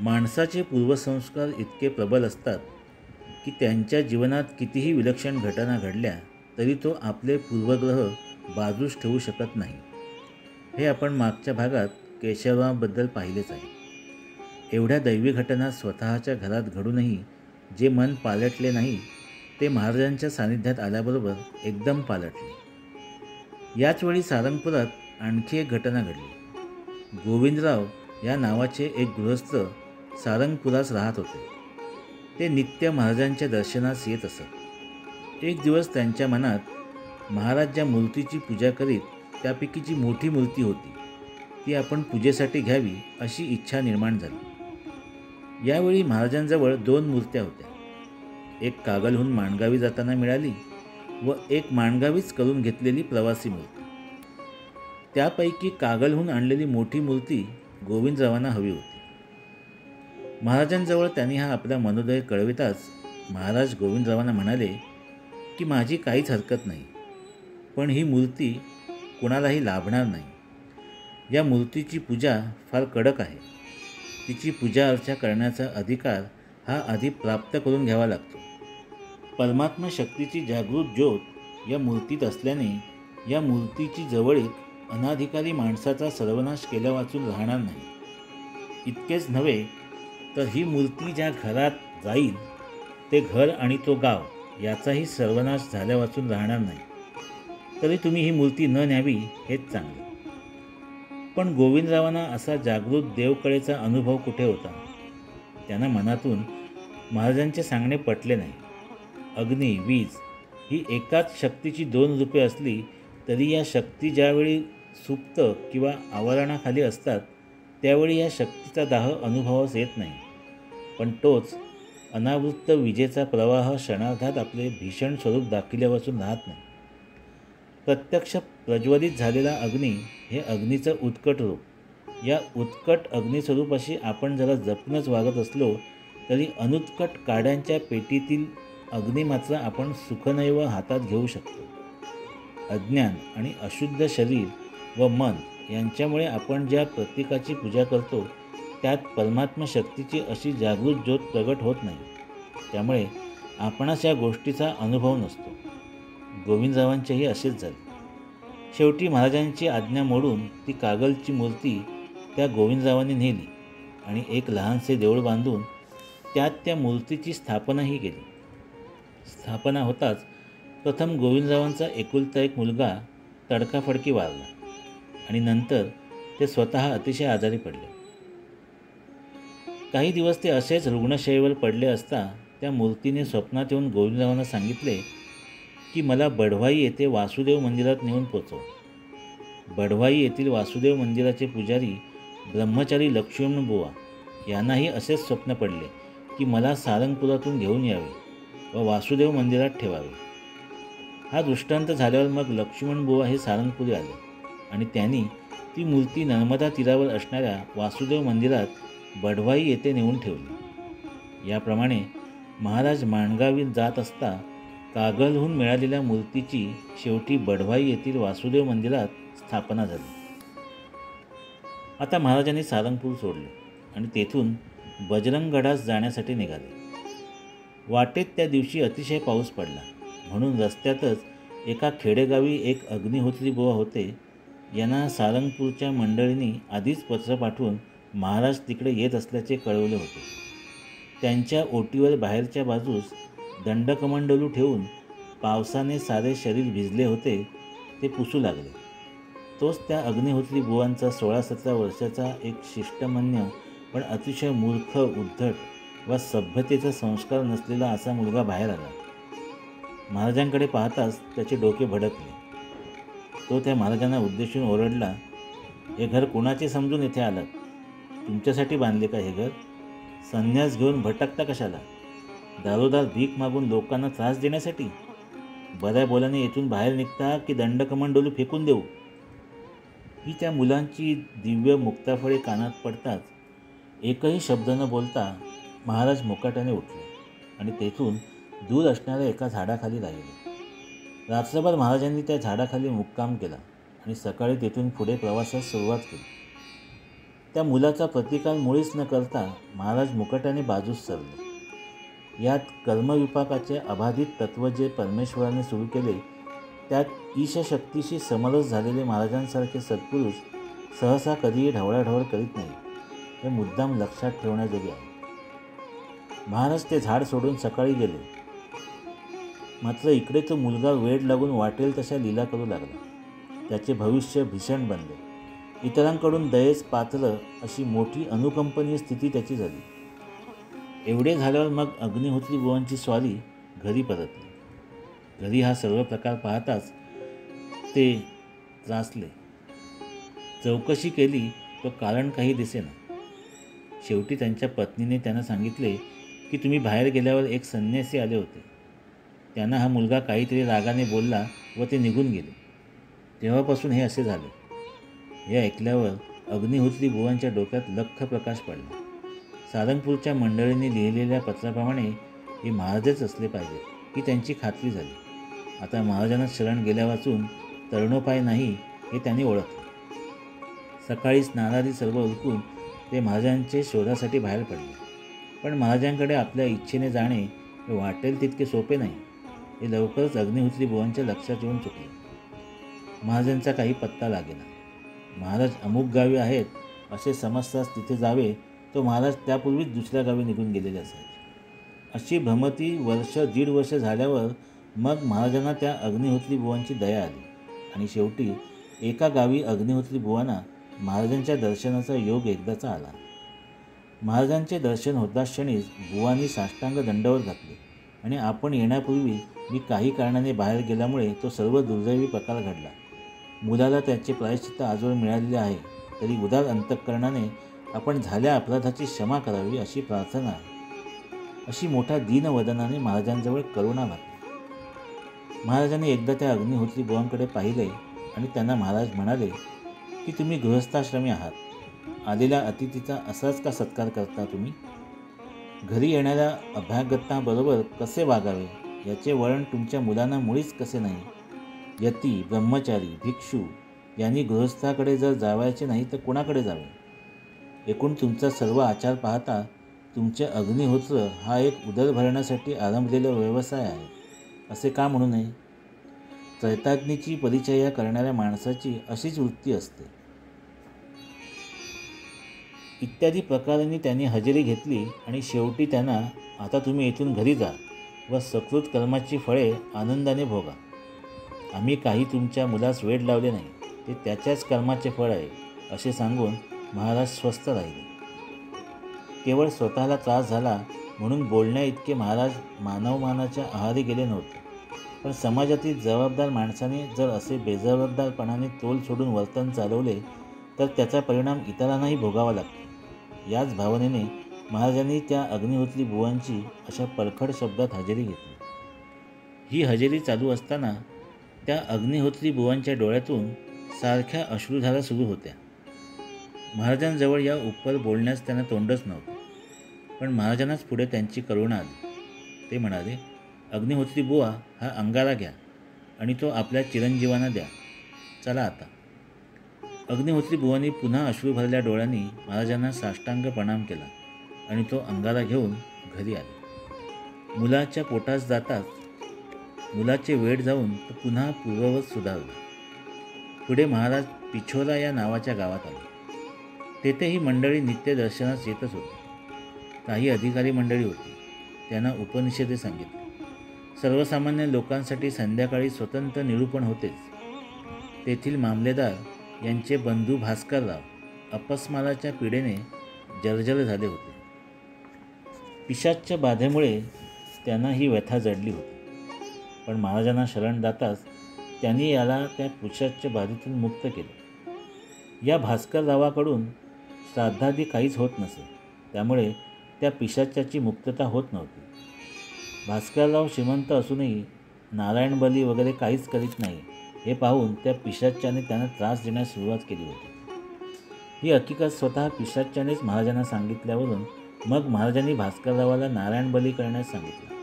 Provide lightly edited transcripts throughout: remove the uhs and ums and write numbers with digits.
माणसाचे पूर्वसंस्कार इतके प्रबल असतात की त्यांच्या जीवनात कितीही विलक्षण घटना घडल्या तरी तो आपले पूर्वग्रह बाजूस ठेवू शकत नाही. हे आपण मागच्या भागात केशवरावांबद्दल पाहिलेच आहे. एवढ्या दैवी घटना स्वतःच्या घरात घडूनही जे मन पालटले नाही ते महाराजांच्या सानिध्यात आल्याबरोबर एकदम पालटले. याचवेळी सारंगपुरात आणखी एक घटना घडली. गोविंदराव या नावाचे एक गृहस्थ सारंगपुरास राहत होते. ते नित्य महाराजांच्या दर्शनास येत असत. एक दिवस त्यांच्या मनात महाराज ज्या मूर्तीची पूजा करीत त्यापैकी जी मोठी मूर्ती होती ती आपण पूजेसाठी घ्यावी अशी इच्छा निर्माण झाली. यावेळी महाराजांजवळ 2 मूर्त्या होत्या. एक कागलहून माणगावी जाताना मिळाली व एक माणगावीच करून घेतलेली प्रवासी मूर्ती. त्यापैकी कागलहून आणलेली मोठी मूर्ती गोविंदरावांना हवी होती. महाराजांजवळ त्यांनी हा आपला मनोदय कळविताच महाराज गोविंदरावांना म्हणाले की माझी काहीच हरकत नाही, पण ही मूर्ती कुणालाही लाभणार नाही. या मूर्तीची पूजा फार कडक आहे. तिची पूजा अर्चा करण्याचा अधिकार हा आधी प्राप्त करून घ्यावा लागतो. परमात्मा शक्तीची जागृत ज्योत या मूर्तीत असल्याने या मूर्तीची जवळीक अनाधिकारी माणसाचा सर्वनाश केल्या वाचून राहणार नाही. इतकेच नव्हे तर ही मूर्ती ज्या घरात जाईल ते घर आणि तो गाव याचाही सर्वनाश झाल्या वाचून राहणार नाही. तरी तुम्ही ही मूर्ती न न्यावी हेच चांगले. पण गोविंदरावांना असा जागृत देवकळेचा अनुभव कुठे होता? त्यांना मनातून महाराजांचे सांगणे पटले नाही. अग्नी, वीज ही एकाच शक्तीची 2 रूपे असली तरी या शक्ती ज्यावेळी सुप्त किंवा आवरणाखाली असतात त्यावेळी या शक्तीचा दाह अनुभवास येत नाही. पण तोच अनावृत्त विजेचा प्रवाह क्षणार्धात आपले भीषण स्वरूप दाखविल्यापासून राहत नाही. प्रत्यक्ष प्रज्वलित झालेला अग्नी हे अग्नीचं उत्कट रूप. या उत्कट अग्निस्वरूपाशी आपण जरा जपूनच वागत असलो तरी अनुत्कट काड्यांच्या पेटीतील अग्नी मात्र आपण सुखनैव हातात घेऊ शकतो. अज्ञान आणि अशुद्ध शरीर व मन यांच्यामुळे आपण ज्या प्रतीकाची पूजा करतो त्यात परमात्मा शक्तीची अशी जागृत ज्योत प्रगट होत नाही. त्यामुळे आपणास या गोष्टीचा अनुभव नसतो. गोविंदरावांचेही असेच झाले. शेवटी महाराजांची आज्ञा मोडून ती कागलची मूर्ती त्या गोविंदरावांनी नेली आणि एक लहानसे देऊळ बांधून त्यात त्या मूर्तीची स्थापनाही केली. स्थापना होताच प्रथम गोविंदरावांचा एकुलता एक मुलगा तडकाफडकी वारला आणि नंतर ते स्वतः अतिशय आजारी पडले. काही दिवस ते असेच रुग्णशय्येवर पडले असता त्या मूर्तीने स्वप्नात येऊन गोविंदरावांना सांगितले की मला बढवाई येथे वासुदेव मंदिरात नेऊन पोचव. बढवाई येथील वासुदेव मंदिराचे पुजारी ब्रह्मचारी लक्ष्मणबुवा यांनाही असेच स्वप्न पडले की मला सारंगपुरातून घेऊन यावे व वासुदेव मंदिरात ठेवावे. हा दृष्टांत झाल्यावर मग लक्ष्मणबुवा हे सारंगपुरी आले आणि त्यांनी ती मूर्ती नर्मदा तीरावर असणाऱ्या वासुदेव मंदिरात बढवाई येथे नेऊन ठेवली. याप्रमाणे महाराज माणगावी जात असता कागलहून मिळालेल्या मूर्तीची शेवटी बढवाई येथील वासुदेव मंदिरात स्थापना झाली. आता महाराजांनी सारंगपूर सोडले आणि तेथून बजरंगगडास जाण्यासाठी निघाले. वाटेत त्या दिवशी अतिशय पाऊस पडला म्हणून रस्त्यातच एका खेडेगावी एक अग्निहोत्री बुवा होते. यांना सारंगपूरच्या मंडळींनी आधीच पत्र पाठवून महाराज तिकडे येत असल्याचे कळवले होते. त्यांच्या ओटीवर बाहेरच्या बाजूस दंडकमंडलू ठेवून पावसाने सारे शरीर भिजले होते ते पुसू लागले. तोच त्या अग्निहोत्री बुवांचा 16-17 वर्षाचा एक शिष्टमन्य पण अतिशय मूर्ख, उद्धट व सभ्यतेचा संस्कार नसलेला असा मुलगा बाहेर आला. महाराजांकडे पाहताच त्याचे डोके भडकले. तो त्या महाराजांना उद्देशून ओरडला, हे घर कोणाचे समजून येथे आलात? तुमच्यासाठी बांधले का हे घर? संन्यास घेऊन भटकता कशाला? दारोदार भीक मागून लोकांना त्रास देण्यासाठी? बऱ्या बोलाने येथून बाहेर निघता की दंडकमंडलू फेकून देऊ? ही त्या मुलांची दिव्य मुक्ताफळे कानात पडताच एकही शब्द न बोलता महाराज मुकाट्याने उठले आणि तेथून दूर असणाऱ्या एका झाडाखाली राहिले. रात्रभर महाराजांनी त्या झाडाखाली मुक्काम केला आणि सकाळी तेथून पुढे प्रवासास सुरुवात केली. त्या मुलाचा प्रतिकार मुळीच न करता महाराज मुकाट्याने बाजूस सरले. यात कर्मविपाकाचे अबाधित तत्त्व जे परमेश्वराने सुरू केले त्यात ईशशक्तीशी समरस झालेले महाराजांसारखे सत्पुरुष सहसा कधीही ढवळाढवळ करीत नाही, हे मुद्दाम लक्षात ठेवण्याजोगे आहे. महाराज ते झाड सोडून सकाळी गेले. मात्र इकडे तो मुलगा वेड लागून वाटेल तशा लीला करू लागला. त्याचे भविष्य भीषण बनले. इतरांकडून दयेस पात्र अशी मोठी अनुकंपनीय स्थिती त्याची झाली. एवढे झाल्यावर मग अग्निहोत्री बुवांची स्वारी घरी परतली. घरी हा सर्व प्रकार पाहताच ते त्रासले. चौकशी केली तो कारण काही दिसेना. शेवटी त्यांच्या पत्नीने त्यांना सांगितले की तुम्ही बाहेर गेल्यावर एक संन्यासी आले होते. त्यांना हा मुलगा काहीतरी रागाने बोलला व ते निघून गेले. तेव्हापासून हे असे झाले. हे ऐकल्यावर अग्निहोत्री बुवांच्या डोक्यात लख्ख प्रकाश पडला. सारंगपूरच्या मंडळींनी लिहिलेल्या पत्राप्रमाणे हे महाराजच असले पाहिजेत ही त्यांची खात्री झाली. आता महाराजांना शरण गेल्या वाचून तरुणोपाय नाही हे त्यांनी ओळखले. सकाळी स्नानादी सर्व उरकून ते महाराजांचे शोधासाठी बाहेर पडले. पण महाराजांकडे आपल्या इच्छेने जाणे हे वाटेल तितके सोपे नाही हे लवकरच अग्निहोत्री बुवांच्या लक्षात येऊन चुकले. महाराजांचा काही पत्ता लागेना. महाराज अमुक गावी आहेत असे समजताच तिथे जावे तो महाराज त्यापूर्वीच दुसऱ्या गावी निघून गेलेले असायचे. अशी भ्रमती दीड वर्ष झाल्यावर मग महाराजांना त्या अग्निहोत्री बुवांची दया आली आणि शेवटी एका गावी अग्निहोत्री बुवांना महाराजांच्या दर्शनाचा योग एकदाचा आला. महाराजांचे दर्शन होताच क्षणीच बुवांनी साष्टांग दंडावर घातले आणि आपण येण्यापूर्वी मी काही कारणाने बाहेर गेल्यामुळे तो सर्व दुर्दैवी प्रकार घडला. मुलाला त्याचे प्रायश्चित्त आजवर मिळालेले आहे, तरी उदार अंतःकरणाने आपण झाल्या अपराधाची क्षमा करावी अशी प्रार्थना आहे, अशी मोठ्या दीनवदनाने महाराजांजवळ करुणा घातली. महाराजांनी एकदा त्या अग्निहोत्री बुवांकडे पाहिले आणि त्यांना महाराज म्हणाले की तुम्ही गृहस्थाश्रमी आहात. आलेल्या अतिथीचा असाच का सत्कार करता तुम्ही? घरी येणाऱ्या अभ्यागतांबरोबर कसे वागावे याचे वळण तुमच्या मुलांना मुळीच कसे नाही? यती, ब्रह्मचारी, भिक्षू यांनी गृहस्थाकडे जर जावायचे नाही तर कोणाकडे जावे? एकूण तुमचा सर्व आचार पाहता तुमचे अग्निहोत्र हा एक उदर भरण्यासाठी आरंभलेला व्यवसाय आहे असे का म्हणू नये? त्रैताग्नीची परिचर्या करणाऱ्या माणसाची अशीच वृत्ती असते. इत्यादी प्रकारांनी त्यांनी हजेरी घेतली आणि शेवटी त्यांना आता तुम्ही इथून घरी जा व सकृत कर्माची फळे आनंदाने भोगा. आम्ही काही तुमच्या मुलास वेड लावले नाही, ते त्याच्याच कर्माचे फळ आहे असे सांगून महाराज स्वस्थ राहिले. केवळ स्वतःला त्रास झाला म्हणून बोलण्या इतके महाराज मानवमानाच्या आहारी गेले नव्हते. पण समाजातील जबाबदार माणसाने जर असे बेजबाबदारपणाने तोल सोडून वर्तन चालवले तर त्याचा परिणाम इतरांनाही भोगावा लागतो. याच भावनेने महाराजांनी त्या अग्निहोत्री बुवांची अशा परखड शब्दात हजेरी घेतली. ही हजेरी चालू असताना त्या अग्निहोत्री बुवांच्या डोळ्यातून सारख्या अश्रुधारा सुरू होत्या. महाराजांजवळ या उपर बोलण्यास त्यांना तोंडच नव्हतं. पण महाराजांनाच पुढे त्यांची करुणा आली. ते म्हणाले, अग्निहोत्री बुवा हा अंगारा घ्या आणि तो आपल्या चिरंजीवांना द्या. चला आता. अग्निहोत्री बुवांनी पुन्हा अश्रू भरल्या डोळ्यांनी महाराजांना साष्टांग प्रणाम केला आणि तो अंगारा घेऊन घरी आले. मुलाच्या पोटास जाताच मुलाचे वेड जाऊन तो पुन्हा पूर्ववत सुधारला. पुढे महाराज पिछोरा या नावाच्या गावात आले. तेथे ही मंडळी नित्य दर्शनास येतच होती. काही अधिकारी मंडळी होती. त्यांना उपनिषदे सांगितले. सर्वसामान्य लोकांसाठी संध्याकाळी स्वतंत्र निरूपण होतेच. तेथील मामलेदार यांचे बंधू भास्करराव अपस्माराच्या पीडेने जर्जर झाले होते. पिशाच्च्या बाधेमुळे त्यांना ही व्यथा जडली होती. पण महाराजांना शरण जाताच त्यांनी याला त्या पिशाच्च्या बाधेतून मुक्त केले. या भास्कररावाकडून श्राद्धादी काहीच होत नसे, त्यामुळे त्या पिशाच्याची मुक्तता होत नव्हती. भास्करराव श्रीमंत असूनही नारायण बली वगैरे काहीच करीत नाही हे पाहून त्या पिशाच्याने त्यांना त्रास देण्यास सुरुवात केली होती. ही हकीकत स्वतः पिशाच्यानेच महाराजांना सांगितल्यावरून मग महाराजांनी भास्कररावाला नारायण बली करण्यास सांगितले.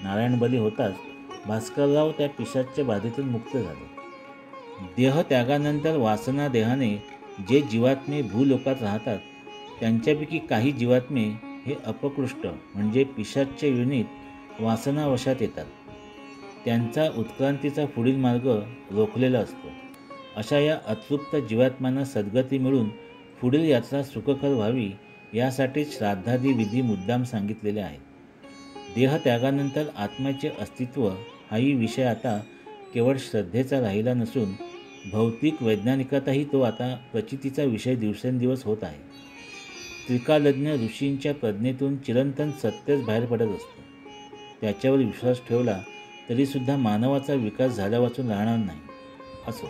नारायण बली होताच भास्करराव त्या पिशाच्या बाधेतून मुक्त झाले. देहत्यागानंतर वासना देहाने जे जीवात्मे भूलोकात राहतात त्यांच्यापैकी काही जीवात्मे हे अपकृष्ट म्हणजे पिशाच्य योनीत वासनावशात येतात. त्यांचा उत्क्रांतीचा पुढील मार्ग रोखलेला असतो. अशा या अतृप्त जीवात्म्यांना सद्गती मिळून पुढील यात्रा सुखकर व्हावी यासाठीच श्राद्धादी विधी मुद्दाम सांगितलेले आहेत. देहत्यागानंतर आत्म्याचे अस्तित्व हाही विषय आता केवळ श्रद्धेचा राहिला नसून भौतिक वैज्ञानिकातही तो आता प्रचितीचा विषय दिवसेंदिवस होत आहे. त्रिकालज्ञ ऋषींच्या प्रज्ञेतून चिरंतन सत्यच बाहेर पडत असतं. त्याच्यावर विश्वास ठेवला तरीसुद्धा मानवाचा विकास झाल्या वाचून राहणार नाही. असो,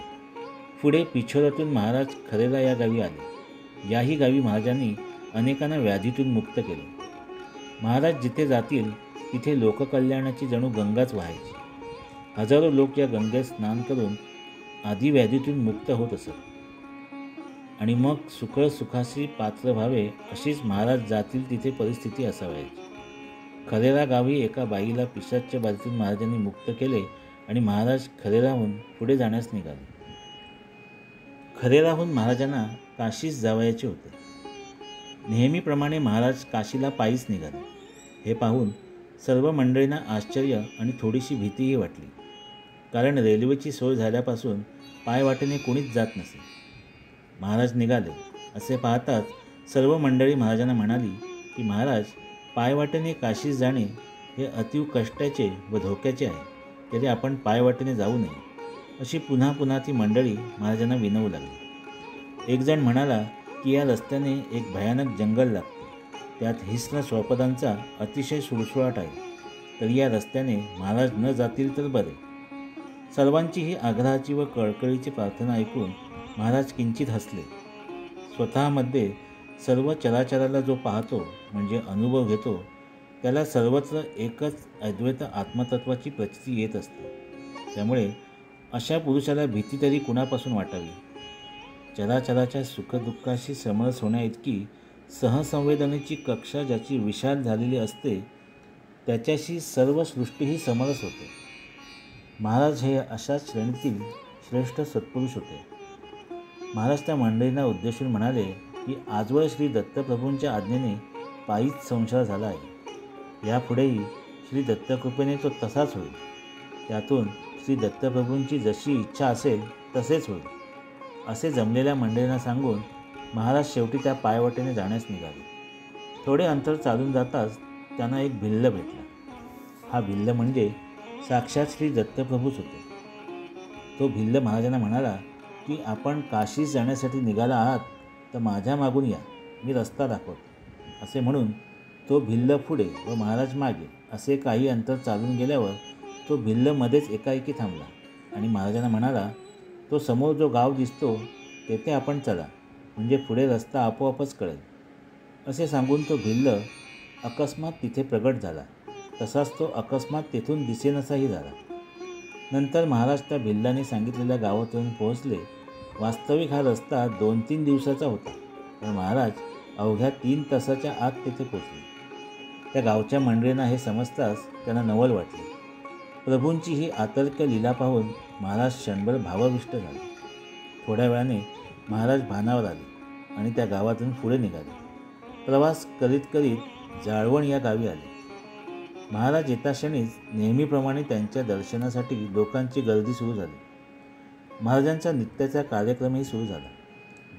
पुढे पिछोरातून महाराज खरेला या गावी आले. याही गावी महाराजांनी अनेकांना व्याधीतून मुक्त केले. महाराज जिथे जातील तिथे लोककल्याणाची जणू गंगाच वाहायची. हजारो लोक या गंगेत स्नान करून आधी व्याधीतून मुक्त होत असत आणि मग सुखळ सुखाशी पात्र व्हावे अशीच महाराज जातील तिथे परिस्थिती असावायची. खरेरा गावी एका बाईला पिशाच्च्या बाधेतून महाराजांनी मुक्त केले आणि महाराज खरेराहून पुढे जाण्यास निघाले. खरेराहून महाराजांना काशीस जावयाचे होते. नेहमीप्रमाणे महाराज काशीला पायीच निघाले. हे पाहून सर्व मंडळींना आश्चर्य आणि थोडीशी भीतीही वाटली, कारण रेल्वेची सोय झाल्यापासून पायवाटेने कोणीच जात नसे. महाराज निघाले असे पाहताच सर्व मंडळी महाराजांना म्हणाली की महाराज, पायवाटेने काशीस जाणे हे अतीव कष्टाचे व धोक्याचे आहे, तरी आपण पायवाटेने जाऊ नये. अशी पुन्हा पुन्हा ती मंडळी महाराजांना विनवू लागली. एक जण म्हणाला की या रस्त्याने एक भयानक जंगल लागते. त्यात हिंस्र श्वापदांचा अतिशय सुळसुळाट आहे, तरी या रस्त्याने महाराज न जातील तर बरे. सर्वांची ही आग्रहाची व कळकळीची प्रार्थना ऐकून महाराज किंचित हसले. स्वतःमध्ये सर्व चराचराला जो पाहतो म्हणजे अनुभव घेतो त्याला सर्वत्र एकच अद्वैत आत्मतत्वाची प्रचिती येत असते. त्यामुळे अशा पुरुषाला भीती तरी कुणापासून वाटावी? चराचराच्या सुखदुःखाशी समरस होण्याइतकी सहसंवेदनेची कक्षा ज्याची विशाल झालेली असते त्याच्याशी सर्व सृष्टीही समरस होते. महाराज हे अशाच श्रेणीतील श्रेष्ठ सत्पुरुष होते. महाराज त्या मंडळींना उद्देशून म्हणाले की आजवर श्री दत्तप्रभूंच्या आज्ञेने पायीच संसार झाला आहे. यापुढेही श्री दत्तकृपेने तो तसाच होईल. त्यातून श्री दत्तप्रभूंची जशी इच्छा असेल तसेच होईल. असे जमलेल्या मंडळींना सांगून महाराज शेवटी त्या पायवाटेने जाण्यास निघाले. थोडे अंतर चालून जाताच त्यांना एक भिल्ल भेटला. हा भिल्ल म्हणजे साक्षात श्री दत्तप्रभूच होते. तो भिल्ल महाराजांना म्हणाला की आपण काशीस जाण्यासाठी निघाला आहात तर माझ्या मागून या, मी रस्ता दाखवतो. असे म्हणून तो भिल्ल पुढे व महाराज मागे असे काही अंतर चालून गेल्यावर तो भिल्ल मध्येच एकाएकी थांबला आणि महाराजांना म्हणाला, तो समोर जो गाव दिसतो तेथे आपण चला, म्हणजे पुढे रस्ता आपोआपच कळेल. असे सांगून तो भिल्ल अकस्मात तिथे प्रगट झाला. तसाच तो अकस्मात तेथून दिसेनासाही झाला. नंतर महाराज त्या भिल्लाने सांगितलेल्या गावात येऊन पोहोचले. वास्तविक हा रस्ता 2-3 दिवसाचा होता, पण महाराज अवघ्या 3 तासाच्या आत तेथे पोहोचले. त्या गावच्या मंडळींना हे समजताच त्यांना नवल वाटले. प्रभूंची ही आतर्क लीला पाहून महाराज क्षणभर भावाविष्ट झाले. थोड्या वेळाने महाराज भानावर आले आणि त्या गावातून पुढे निघाले. प्रवास करीत करीत जाळवण या गावी आले. महाराज येताक्षणीच नेहमीप्रमाणे त्यांच्या दर्शनासाठी लोकांची गर्दी सुरू झाली. महाराजांचा नित्याचा कार्यक्रमही सुरू झाला.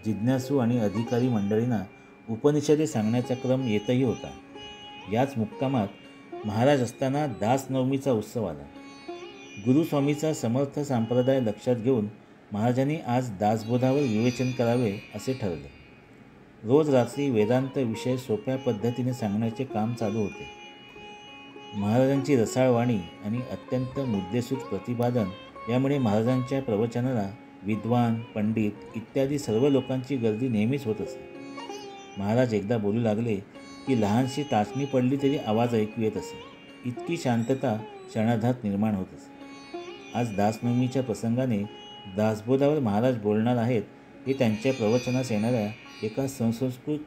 जिज्ञासू आणि अधिकारी मंडळींना उपनिषदे सांगण्याचा क्रम येतही होता. याच मुक्कामात महाराज असताना दासनवमीचा उत्सव आला. गुरुस्वामीचा समर्थ संप्रदाय लक्षात घेऊन महाराजांनी आज दासबोधावर विवेचन करावे असे ठरले. रोज रात्री वेदांत विषय सोप्या पद्धतीने सांगण्याचे काम चालू होते. महाराजांची रसाळ वाणी आणि अत्यंत मुद्देसूद प्रतिपादन यामुळे महाराजांच्या प्रवचनाला विद्वान, पंडित इत्यादी सर्व लोकांची गर्दी नेहमीच होत असे. महाराज एकदा बोलू लागले की लहानशी टाचणी पडली तरी आवाज ऐकू येत असे. इतकी शांतता क्षणार्धात निर्माण होत असे. आज दासनवमीच्या प्रसंगाने दासबोधावर महाराज बोलणार आहेत हे त्यांच्या प्रवचनास येणाऱ्या एका संस्कृत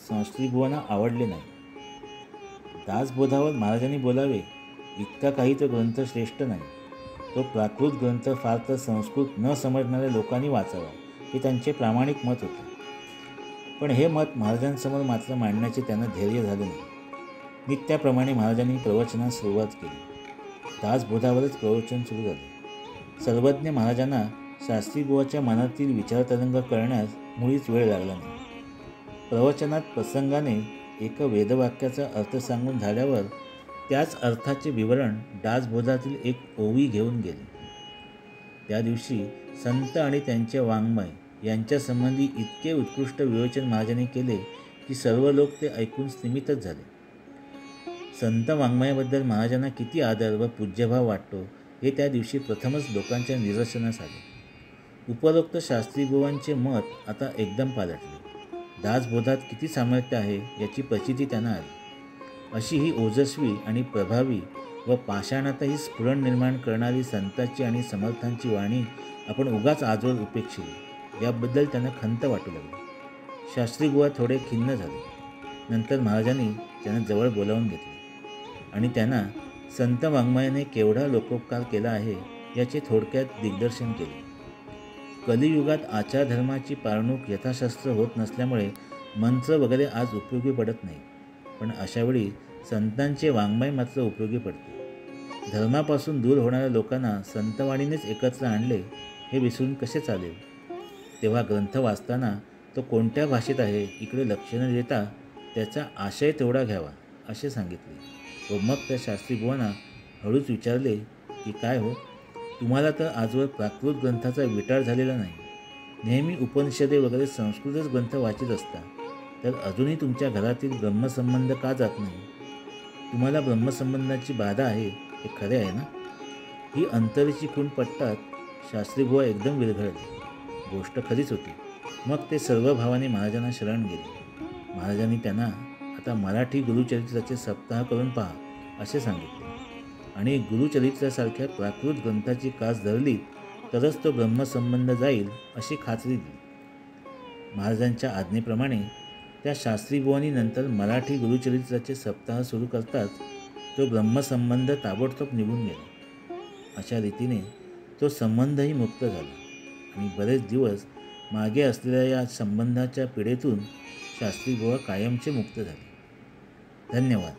संस्कृतबुवांना आवडले नाही. दासबोधावर महाराजांनी बोलावे इतका काही तो ग्रंथ श्रेष्ठ नाही. तो प्राकृत ग्रंथ फार तर संस्कृत न समजणाऱ्या लोकांनी वाचावा हे त्यांचे प्रामाणिक मत होते. पण हे मत महाराजांसमोर मात्र मांडण्याचे त्यांना धैर्य झाले नाही. नित्याप्रमाणे महाराजांनी प्रवचनास सुरुवात केली. दासबोधावरच प्रवचन सुरू झाले. सर्वज्ञ महाराजांना शास्त्रीबुवाच्या मनातील विचारतरंग कळण्यास मुळीच वेळ लागला नाही. प्रवचनात प्रसंगाने एका वेदवाक्याचा अर्थ सांगून झाल्यावर त्याच अर्थाचे विवरण दासबोधातील एक ओवी घेऊन गेले. त्या दिवशी संत आणि त्यांचे वाङ्मय यांच्यासंबंधी इतके उत्कृष्ट विवेचन महाराजांनी केले की सर्व लोक ते ऐकून स्तिमितच झाले. संत वाङ्मयाबद्दल महाराजांना किती आदर व पूज्यभाव वाटतो हे त्या दिवशी प्रथमच लोकांच्या निदर्शनास आले. उपरोक्त शास्त्रीबुवांचे मत आता एकदम पालटले. दासबोधात किती सामर्थ्य आहे याची प्रचिती त्यांना आली. अशी ही ओजस्वी आणि प्रभावी व पाषाणातही स्फुरण निर्माण करणारी संतांची आणि समर्थांची वाणी आपण उगाच आजवर उपेक्षिली याबद्दल त्यांना खंत वाटू लागली. शास्त्रीबुवा थोडे खिन्न झाले. नंतर महाराजांनी त्यांना जवळ बोलावून घेतले आणि त्यांना संत वाङ्मयाने केवढा लोकोपकार केला आहे याचे थोडक्यात दिग्दर्शन केले. कलियुगात आचारधर्माची पाळणूक यथाशास्त्र होत नसल्यामुळे मंत्र वगैरे आज उपयोगी पडत नाही. पण अशावेळी संतांचे वाङ्मय मात्र उपयोगी पडते. धर्मापासून दूर होणाऱ्या लोकांना संतवाणीनेच एकत्र आणले हे विसरून कसे चालेल. तेव्हा ग्रंथ वाचताना तो कोणत्या भाषेत आहे इकडे लक्ष न देता त्याचा आशय तेवढा घ्यावा असे सांगितले. व मग त्या शास्त्रीबुवांना हळूच विचारले की काय हो, तुम्हाला तर आजवर प्राकृत ग्रंथाचा विटाळ झालेला नाही. नेहमी उपनिषदे वगैरे संस्कृतच ग्रंथ वाचित असता, तर अजूनही तुमच्या घरातील ब्रह्मसंबंध का जात नाही? तुम्हाला ब्रह्मसंबंधाची बाधा आहे हे खरे आहे ना? ही अंतरीची खूण पटतात शास्त्रीबुवा एकदम विरघळले. गोष्ट खरीच होती. मग ते सर्व भावाने महाराजांना शरण गेले. महाराजांनी त्यांना आता मराठी गुरुचरित्राचे सप्ताह करून पहा असे सांगितले आणि गुरुचरित्रासारख्या प्राकृत ग्रंथाची कास धरली तरच तो ब्रह्मसंबंध जाईल अशी खात्री दिली. महाराजांच्या आज्ञेप्रमाणे त्या शास्त्रीबुवांनी नंतर मराठी गुरुचरित्राचे सप्ताह सुरू करताच तो ब्रह्मसंबंध ताबडतोब निघून गेला. अशा रीतीने तो संबंधही मुक्त झाला आणि बरेच दिवस मागे असलेल्या या संबंधाच्या पिढेतून शास्त्रीबुवा कायमचे मुक्त झाले. धन्यवाद.